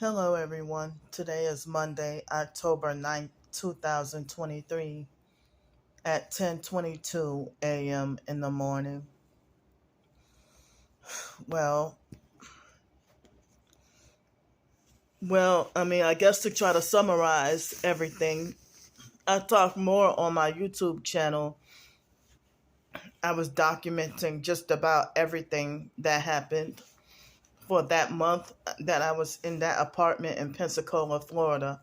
Hello, everyone. Today is Monday, October 9th, 2023 at 10:22 a.m. in the morning. Well, I guess to try to summarize everything, I talk more on my YouTube channel. I was documenting just about everything that happened for that month that I was in that apartment in Pensacola, Florida.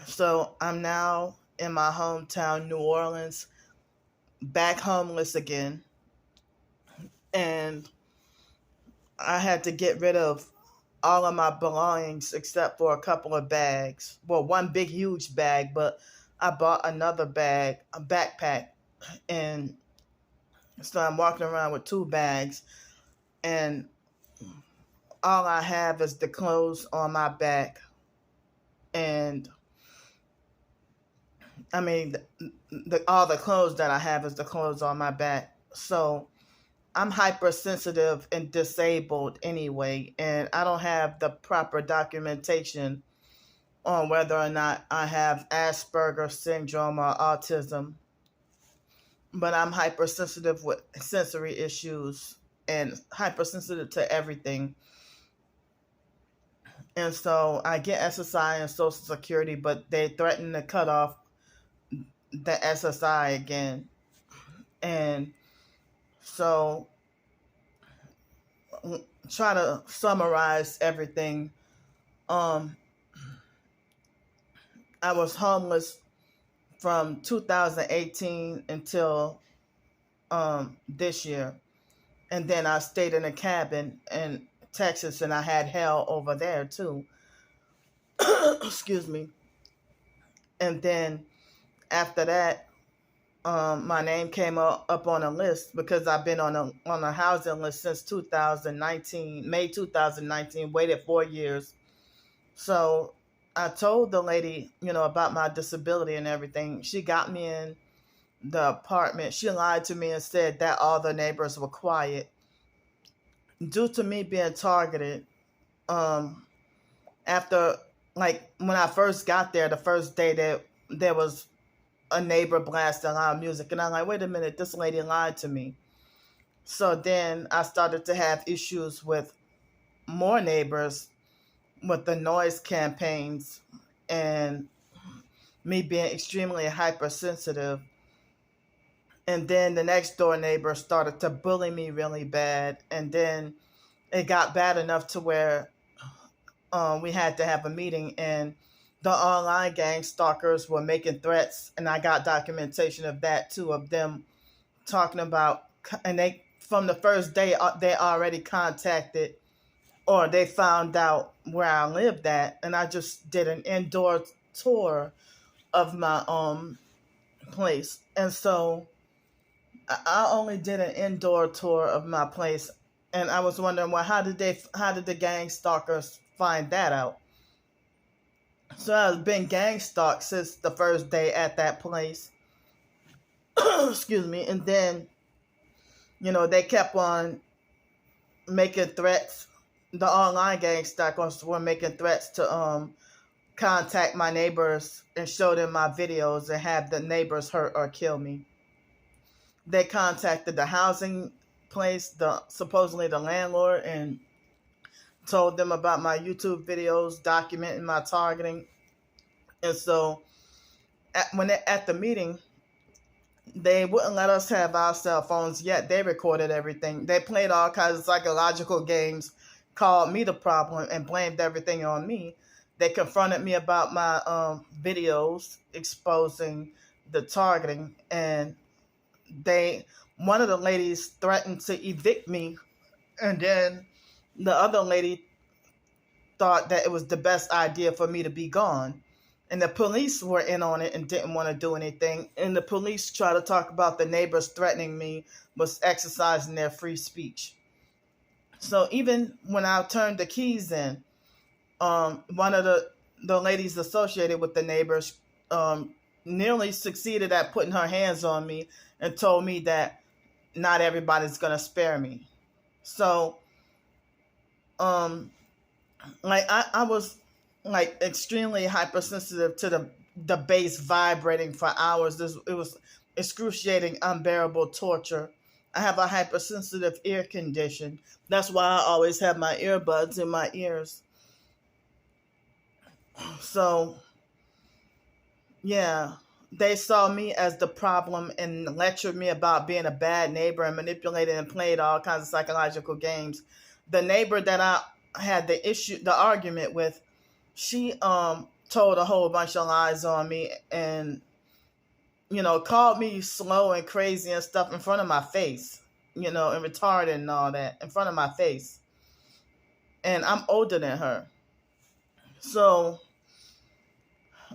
So I'm now in my hometown, New Orleans, back homeless again. And I had to get rid of all of my belongings except for a couple of bags. Well, one big, huge bag, but I bought another bag, a backpack. And so I'm walking around with two bags. And all I have is the clothes on my back. And all the clothes that I have is the clothes on my back. So I'm hypersensitive and disabled anyway, and I don't have the proper documentation on whether or not I have Asperger's syndrome or autism. But I'm hypersensitive with sensory issues and hypersensitive to everything. And so I get SSI and Social Security, but they threaten to cut off the SSI again. And so try to summarize everything. Um, I was homeless from 2018 until this year. And then I stayed in a cabin in Texas, and I had hell over there too. Excuse me. And then after that, my name came up on a list because I've been on a housing list since 2019, May 2019, waited 4 years. So I told the lady, about my disability and everything. She got me in the apartment. She lied to me and said that all the neighbors were quiet. Due to me being targeted, um, after, like, when I first got there, the first day that there was a neighbor blasting loud music, and I'm like, wait a minute, this lady lied to me. So then I started to have issues with more neighbors with the noise campaigns and me being extremely hypersensitive. And then the next door neighbor started to bully me really bad. And then it got bad enough to where we had to have a meeting, and the online gang stalkers were making threats. And I got documentation of that too, of them talking about, and they, from the first day, they already contacted, or they found out where I lived at. And I just did an indoor tour of my place. And so I only did an indoor tour of my place, and I was wondering, well, how did the gang stalkers find that out? So I've been gang stalked since the first day at that place. Excuse me. And then, they kept on making threats. The online gang stalkers were making threats to contact my neighbors and show them my videos and have the neighbors hurt or kill me. They contacted the housing place, supposedly the landlord, and told them about my YouTube videos documenting my targeting. And so at the meeting, they wouldn't let us have our cell phones yet. They recorded everything. They played all kinds of psychological games, called me the problem, and blamed everything on me. They confronted me about my videos exposing the targeting, and one of the ladies threatened to evict me, and then the other lady thought that it was the best idea for me to be gone. And the police were in on it and didn't want to do anything. And the police tried to talk about the neighbors threatening me was exercising their free speech. So even when I turned the keys in, one of the ladies associated with the neighbors nearly succeeded at putting her hands on me and told me that not everybody's going to spare me. So Like I was like extremely hypersensitive to the bass vibrating for hours. It was excruciating, unbearable torture. I have a hypersensitive ear condition. That's why I always have my earbuds in my ears. So yeah, they saw me as the problem and lectured me about being a bad neighbor and manipulated and played all kinds of psychological games. The neighbor that I had the argument with, she told a whole bunch of lies on me and called me slow and crazy and stuff in front of my face, and retarded and all that in front of my face. And I'm older than her. So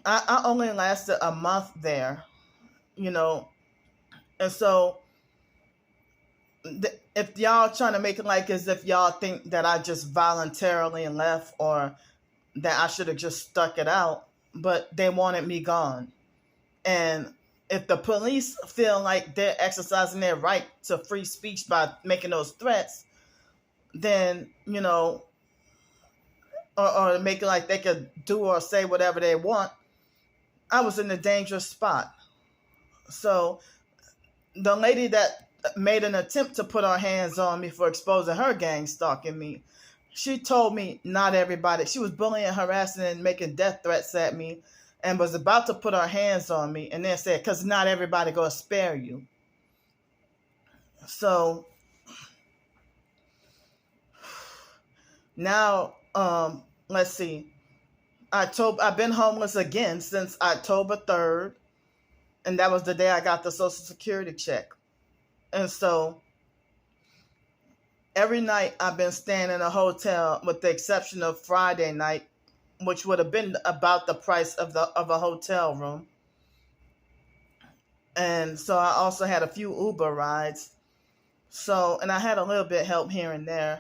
I only lasted a month there, you know. And so if y'all trying to make it like as if y'all think that I just voluntarily left or that I should have just stuck it out, but they wanted me gone. And if the police feel like they're exercising their right to free speech by making those threats, then, or make it like they could do or say whatever they want, I was in a dangerous spot. So the lady that made an attempt to put her hands on me for exposing her gang stalking me, she told me not everybody, she was bullying, harassing, and making death threats at me and was about to put her hands on me and then said, because not everybody gonna spare you. So now, let's see. I've been homeless again since October 3rd, and that was the day I got the Social Security check. And so every night I've been staying in a hotel, with the exception of Friday night, which would have been about the price of a hotel room. And so I also had a few Uber rides. So, and I had a little bit help here and there,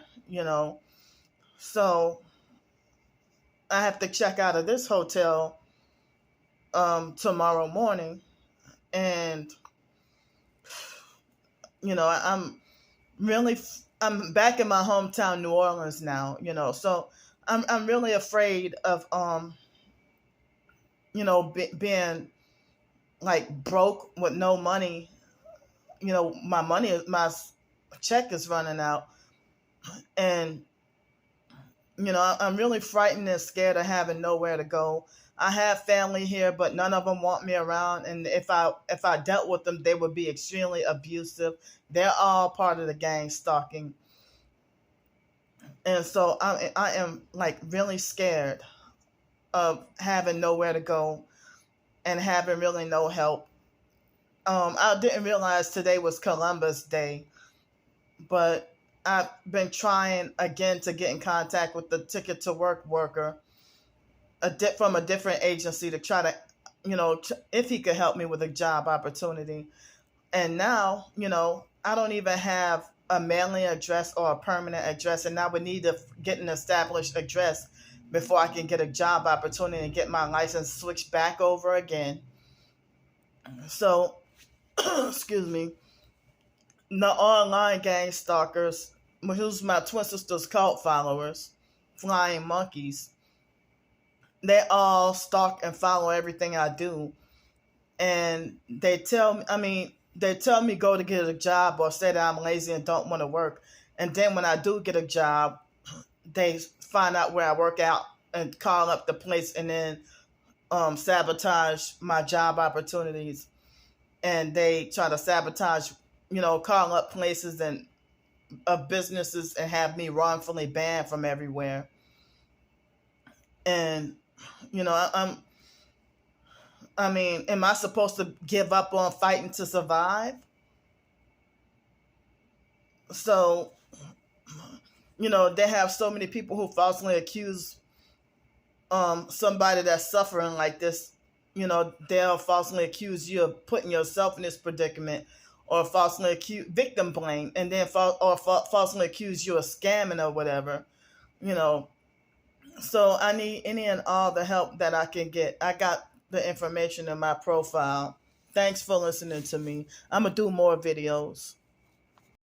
So I have to check out of this hotel tomorrow morning. And, I'm back in my hometown, New Orleans now, so I'm really afraid of, being like broke with no money. My check is running out. And, I'm really frightened and scared of having nowhere to go. I have family here, but none of them want me around. And if I dealt with them, they would be extremely abusive. They're all part of the gang stalking. And so I am like really scared of having nowhere to go and having really no help. I didn't realize today was Columbus Day, but I've been trying again to get in contact with the Ticket to Work worker from a different agency to try to, if he could help me with a job opportunity. And now, I don't even have a mailing address or a permanent address, and I would need to get an established address before I can get a job opportunity and get my license switched back over again. So, excuse me, the online gang stalkers, who's my twin sister's cult followers, flying monkeys, they all stalk and follow everything I do. And they tell me go to get a job or say that I'm lazy and don't want to work. And then when I do get a job, they find out where I work out and call up the place and then sabotage my job opportunities. And they try to sabotage, call up places and businesses and have me wrongfully banned from everywhere. And, am I supposed to give up on fighting to survive? So, they have so many people who falsely accuse somebody that's suffering like this. They'll falsely accuse you of putting yourself in this predicament, or falsely accuse, victim blame, and then falsely accuse you of scamming or whatever. So I need any and all the help that I can get. I got the information in my profile. Thanks for listening to me. I'm going to do more videos.